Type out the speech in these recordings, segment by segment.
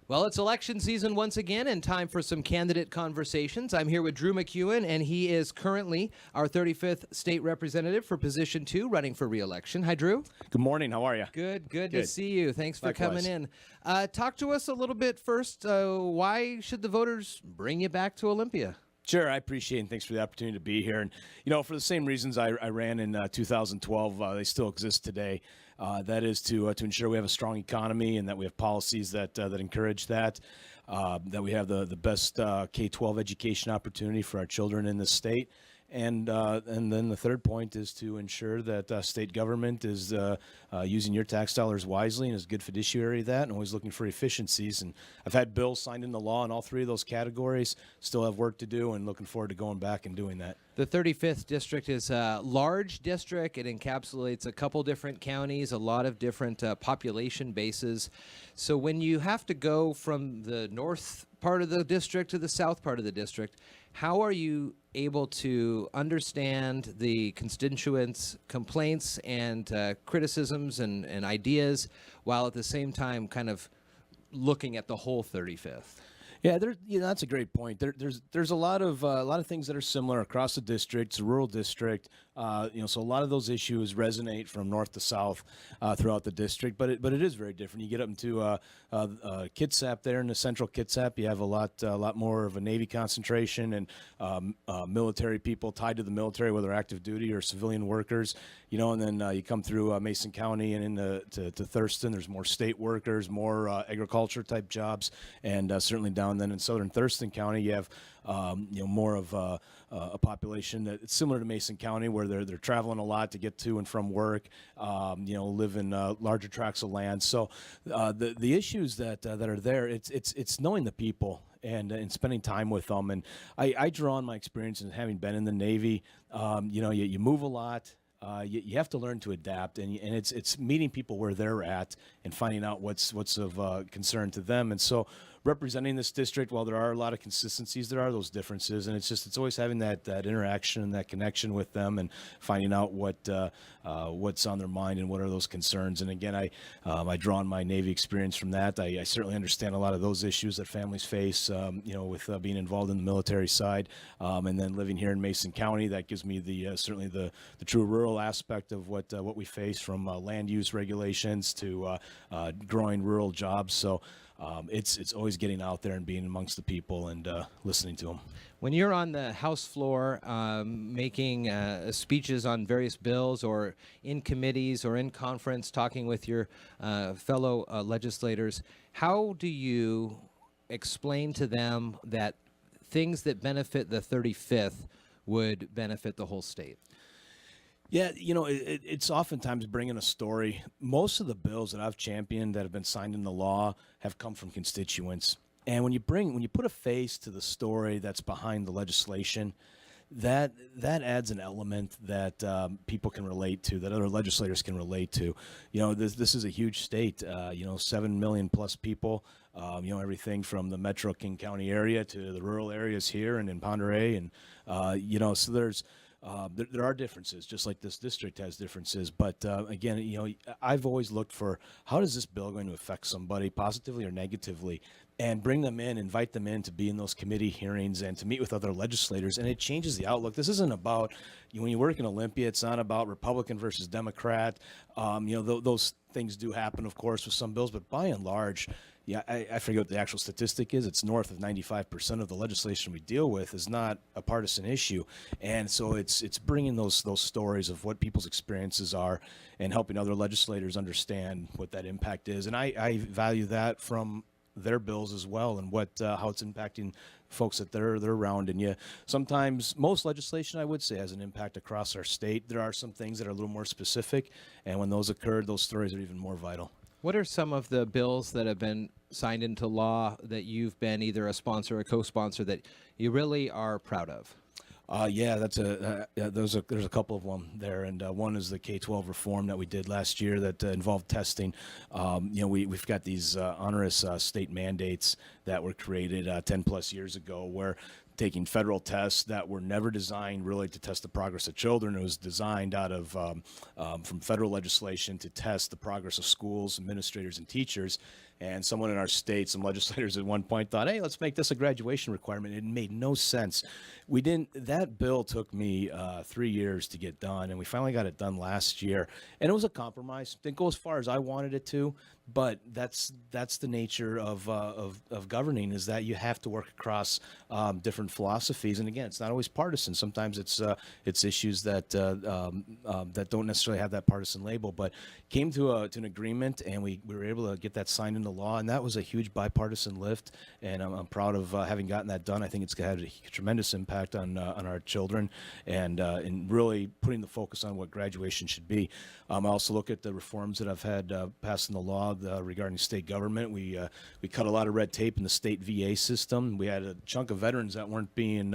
Well, it's election season once again and time for some candidate conversations. I'm here with Drew MacEwen, and he is currently our 35th state representative for position 2, running for re-election. Hi, Drew. Good morning. How are you? Good to see you. Thanks for Likewise. coming in. Talk to us a little bit first. Why should the voters bring you back to Olympia? Sure, I appreciate it, and thanks for the opportunity to be here. And, for the same reasons I ran in 2012, they still exist today. That is to ensure we have a strong economy and that we have policies that encourage that, that we have the best K-12 education opportunity for our children in the state. And then the third point is to ensure that state government is using your tax dollars wisely and is a good fiduciary of that, and always looking for efficiencies. And I've had bills signed into law in all three of those categories. Still have work to do, and looking forward to going back and doing that. The 35th district is a large district. It encapsulates a couple different counties, a lot of different population bases. So when you have to go from the north part of the district to the south part of the district, how are you able to understand the constituents' complaints and criticisms and ideas while at the same time kind of looking at the whole 35th? Yeah, that's a great point. There's a lot of things that are similar across the district. It's a rural district, so a lot of those issues resonate from north to south throughout the district. But it is very different. You get up into Kitsap there in the central Kitsap, you have a lot more of a Navy concentration and military people tied to the military, whether active duty or civilian workers. And then you come through Mason County and to Thurston. There's more state workers, more agriculture type jobs, and certainly down then in southern Thurston County, you have more of a population that it's similar to Mason County, where they're traveling a lot to get to and from work. Live in larger tracts of land. So the issues that are there, it's knowing the people and spending time with them. And I draw on my experience in having been in the Navy. You move a lot. You have to learn to adapt, and it's meeting people where they're at and finding out what's of concern to them. And so representing this district, while there are a lot of consistencies, there are those differences, and it's always having that interaction and that connection with them and finding out what's on their mind and what are those concerns. And again, I draw on my Navy experience from that. I certainly understand a lot of those issues that families face, with being involved in the military side, and then living here in Mason County. That gives me certainly the true rural aspect of what we face, from land use regulations to growing rural jobs. So it's always getting out there and being amongst the people and listening to them. When you're on the House floor making speeches on various bills, or in committees or in conference talking with your fellow legislators, how do you explain to them that things that benefit the 35th would benefit the whole state? Yeah, it's oftentimes bringing a story. Most of the bills that I've championed that have been signed into law have come from constituents. And when you put a face to the story that's behind the legislation, that adds an element that people can relate to, that other legislators can relate to. This is a huge state. 7 million plus people. Everything from the Metro King County area to the rural areas here and in Ponderay, and so there's. There are differences, just like this district has differences. But again, I've always looked for, how does this bill going to affect somebody positively or negatively, and bring them in, invite them in to be in those committee hearings and to meet with other legislators. And it changes the outlook. This isn't about, when you work in Olympia, it's not about Republican versus Democrat. Those things do happen, of course, with some bills, but by and large, yeah, I forget what the actual statistic is. It's north of 95% of the legislation we deal with is not a partisan issue. And so it's bringing those stories of what people's experiences are and helping other legislators understand what that impact is. And I value that from their bills as well, and how it's impacting folks that they're around. And sometimes most legislation, I would say, has an impact across our state. There are some things that are a little more specific, and when those occurred, those stories are even more vital. What are some of the bills that have been signed into law that you've been either a sponsor or co-sponsor that you really are proud of? There's a couple of them there, and one is the K-12 reform that we did last year that involved testing. We've got these onerous state mandates that were created 10 plus years ago, where taking federal tests that were never designed really to test the progress of children. It was designed out of from federal legislation to test the progress of schools, administrators, and teachers. And someone in our state, some legislators at one point thought, hey, let's make this a graduation requirement. It made no sense. We didn't. That bill took me 3 years to get done, and we finally got it done last year. And it was a compromise. Didn't go as far as I wanted it to, but that's the nature of governing, is that you have to work across different philosophies. And again, it's not always partisan. Sometimes it's issues that that don't necessarily have that partisan label. But came to an agreement, and we were able to get that signed into law, and that was a huge bipartisan lift. And I'm proud of having gotten that done. I think it's had a tremendous impact on our children, and really putting the focus on what graduation should be. I also look at the reforms that I've had passed in the law regarding state government. We cut a lot of red tape in the state VA system. We had a chunk of veterans that weren't being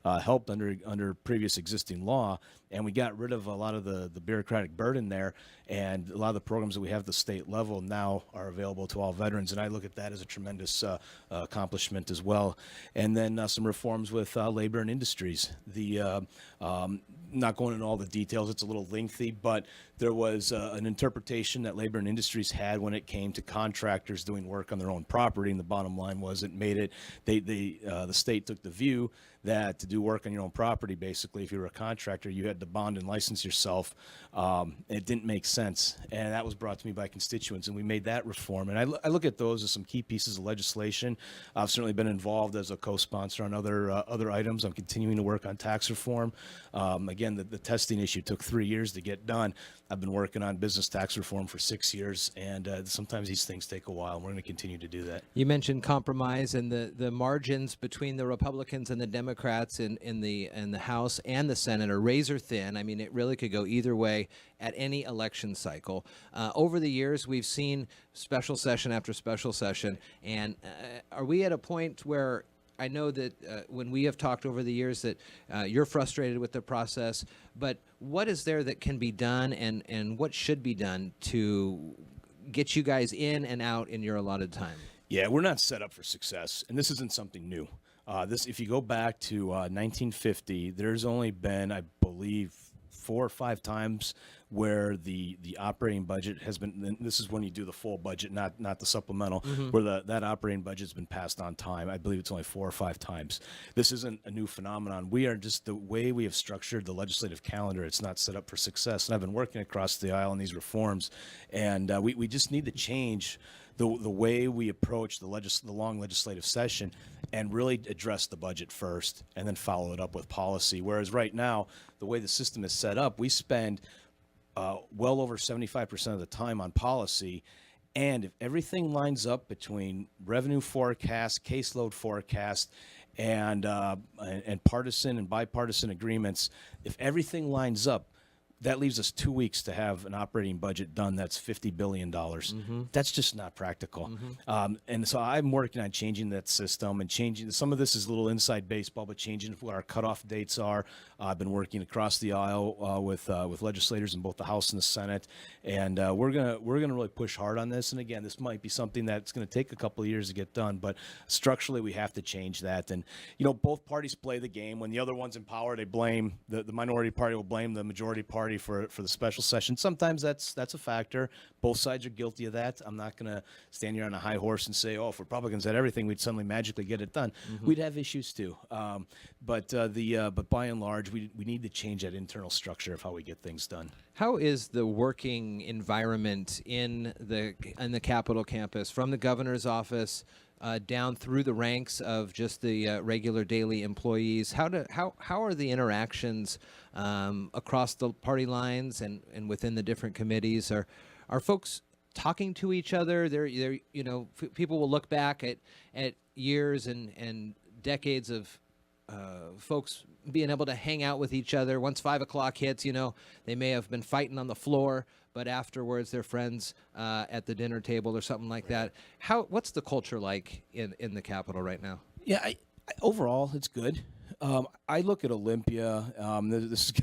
helped under previous existing law, and we got rid of a lot of the bureaucratic burden there. And a lot of the programs that we have at the state level now are available to all veterans, and I look at that as a tremendous accomplishment as well. And then some reforms with labor and industries. Not going into all the details, it's a little lengthy, but there was an interpretation that labor and industries had when it came to contractors doing work on their own property, and the bottom line was it made it, the state took the view that to do work on your own property, basically, if you were a contractor, you had to bond and license yourself. It didn't make sense, and that was brought to me by constituents, and we made that reform. And I look at those as some key pieces of legislation. I've certainly been involved as a co-sponsor on other items. I'm continuing to work on tax reform. Again, the testing issue took 3 years to get done. I've been working on business tax reform for 6 years, and sometimes these things take a while, and we're going to continue to do that. You mentioned compromise, and the margins between the Republicans and the Democrats in the House and the Senate are razor thin. I mean, it really could go either way at any election cycle. Over the years, we've seen special session after special session, and are we at a point where I know that when we have talked over the years that you're frustrated with the process, but what is there that can be done, and what should be done to get you guys in and out in your allotted time? Yeah, we're not set up for success, and this isn't something new. If you go back to 1950, there's only been, I believe, 4 or 5 times where the operating budget has been, and this is when you do the full budget, not the supplemental, where that operating budget's been passed on time. I believe it's only 4 or 5 times. This isn't a new phenomenon. We are just, the way we have structured the legislative calendar, it's not set up for success. And I've been working across the aisle on these reforms, and we just need to change the way we approach the long legislative session and really address the budget first and then follow it up with policy. Whereas right now, the way the system is set up, we spend well over 75% of the time on policy. And if everything lines up between revenue forecast, caseload forecast, and partisan and bipartisan agreements, if everything lines up, that leaves us 2 weeks to have an operating budget done that's $50 billion. That's just not practical. And so I'm working on changing that system and changing. Some of this is a little inside baseball, but changing what our cutoff dates are. I've been working across the aisle with legislators in both the House and the Senate, and we're gonna really push hard on this. And again, this might be something that's going to take a couple of years to get done, but structurally we have to change that. And both parties play the game. When the other one's in power, they blame the minority party will blame the majority party for the special session. Sometimes that's a factor. Both sides are guilty of that. I'm not going to stand here on a high horse and say, oh, if Republicans had everything, we'd suddenly magically get it done. We'd have issues too. But by and large, we need to change that internal structure of how we get things done. How is the working environment in the Capitol campus, from the governor's office down through the ranks of just the regular daily employees? How are the interactions across the party lines and within the different committees? Are folks talking to each other? People will look back at years and decades of folks being able to hang out with each other. Once 5 o'clock hits, they may have been fighting on the floor, but afterwards they're friends at the dinner table or something like that. What's the culture like in the Capitol right now? Yeah, overall it's good. I look at Olympia. This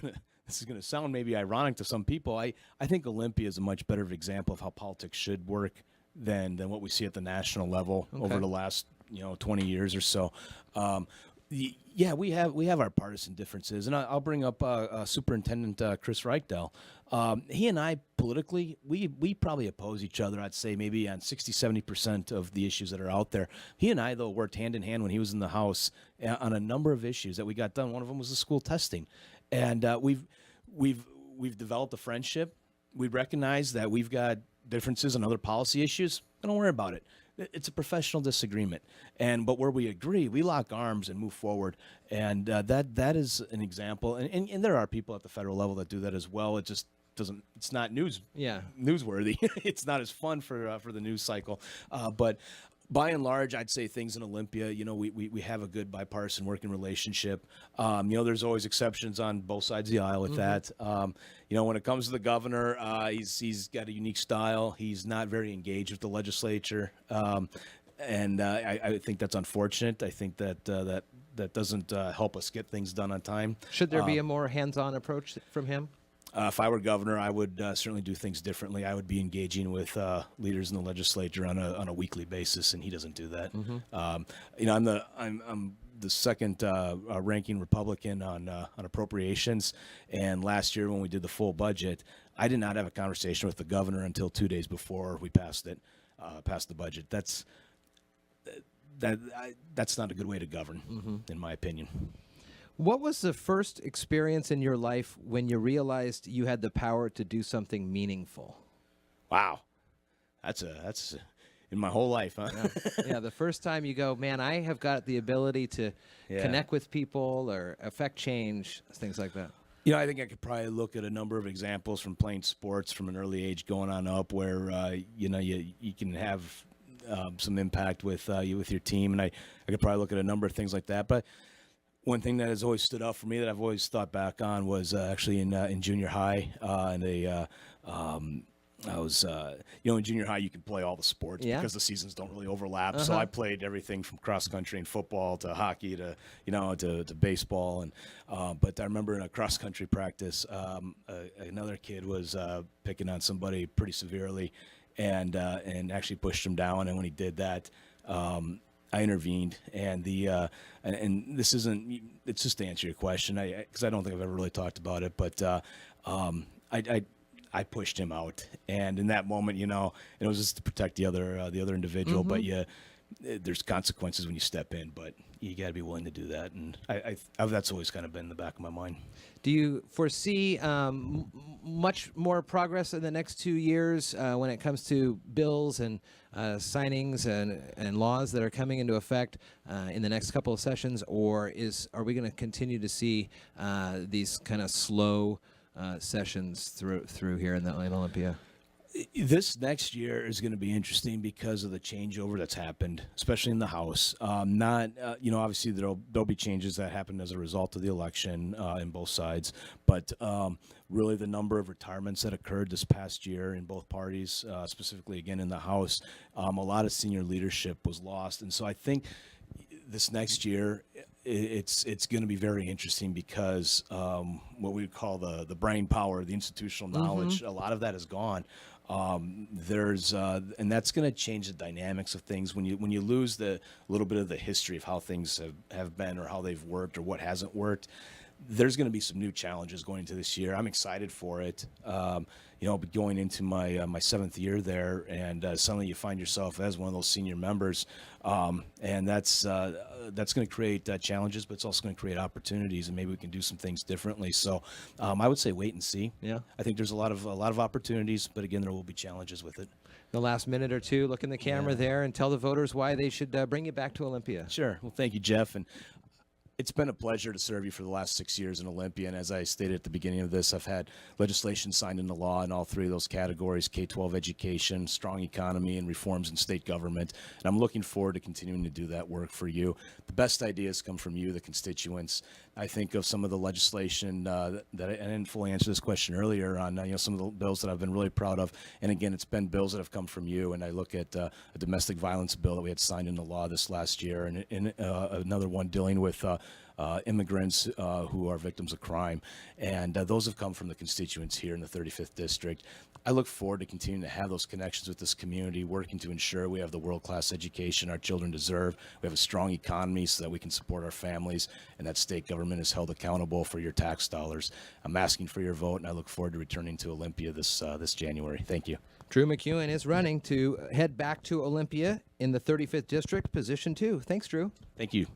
is gonna sound maybe ironic to some people. I think Olympia is a much better example of how politics should work than what we see at the national level over the last 20 years or so. Yeah, we have our partisan differences, and I'll bring up Superintendent Chris Reichtel. He and I politically, we probably oppose each other. I'd say maybe on 60-70% of the issues that are out there. He and I though worked hand in hand when he was in the House on a number of issues that we got done. One of them was the school testing, and we've developed a friendship. We recognize that we've got differences on other policy issues. Don't worry about it. It's a professional disagreement, but where we agree, we lock arms and move forward. And that is an example. And there are people at the federal level that do that as well. It just doesn't. It's not newsworthy. It's not as fun for the news cycle. But by and large, I'd say things in Olympia, we have a good bipartisan working relationship. There's always exceptions on both sides of the aisle with that. When it comes to the governor, he's got a unique style. He's not very engaged with the legislature. And I think that's unfortunate. I think that doesn't help us get things done on time. Should there be a more hands-on approach from him? If I were governor, I would certainly do things differently. I would be engaging with leaders in the legislature on a weekly basis, and he doesn't do that. I'm the second ranking Republican on appropriations, and last year when we did the full budget, I did not have a conversation with the governor until 2 days before we passed the budget. That's not a good way to govern, in my opinion. What was the first experience in your life when you realized you had the power to do something meaningful? Wow, that's in my whole life, huh? Yeah, the first time you go, man, I have got the ability to connect with people or affect change, things like that. I think I could probably look at a number of examples from playing sports from an early age going on up, where you can have some impact with your team, and I could probably look at a number of things like that, but. One thing that has always stood out for me that I've always thought back on was actually in junior high. I was, in junior high you can play all the sports because the seasons don't really overlap. So I played everything from cross country and football to hockey to baseball. But I remember in a cross country practice, another kid was picking on somebody pretty severely, and actually pushed him down. And when he did that. I intervened, and and this isn't. It's just to answer your question, because I don't think I've ever really talked about it, but I pushed him out, and in that moment, it was just to protect the other individual. But there's consequences when you step in, but you got to be willing to do that, and that's always kind of been in the back of my mind. Do you foresee much more progress in the next 2 years when it comes to bills and signings and laws that are coming into effect in the next couple of sessions, or are we going to continue to see these kind of slow sessions through here in Olympia? This next year is going to be interesting because of the changeover that's happened, especially in the House. Obviously there'll be changes that happen as a result of the election in both sides, but really the number of retirements that occurred this past year in both parties, specifically again in the House, a lot of senior leadership was lost, and so I think this next year it's going to be very interesting because what we call the brain power, the institutional knowledge, a lot of that is gone. And that's going to change the dynamics of things when you lose the little bit of the history of how things have been or how they've worked or what hasn't worked. There's going to be some new challenges going into this year. I'm excited for it. Going into my seventh year there, and suddenly you find yourself as one of those senior members, and that's going to create challenges, but it's also going to create opportunities, and maybe we can do some things differently. So, I would say wait and see. Yeah, I think there's a lot of opportunities, but again, there will be challenges with it. The last minute or two, look in the camera there and tell the voters why they should bring you back to Olympia. Sure. Well, thank you, Jeff, and. It's been a pleasure to serve you for the last 6 years in Olympia, and as I stated at the beginning of this, I've had legislation signed into law in all three of those categories: K-12 education, strong economy, and reforms in state government. And I'm looking forward to continuing to do that work for you. The best ideas come from you, the constituents. I think of some of the legislation that I didn't fully answer this question earlier on. Some of the bills that I've been really proud of, and again, it's been bills that have come from you. And I look at a domestic violence bill that we had signed into law this last year, and another one dealing with immigrants who are victims of crime. And those have come from the constituents here in the 35th District. I look forward to continuing to have those connections with this community, working to ensure we have the world-class education our children deserve. We have a strong economy so that we can support our families, and that state government is held accountable for your tax dollars. I'm asking for your vote, and I look forward to returning to Olympia this January. Thank you. Drew MacEwen is running to head back to Olympia in the 35th District, position 2. Thanks, Drew. Thank you.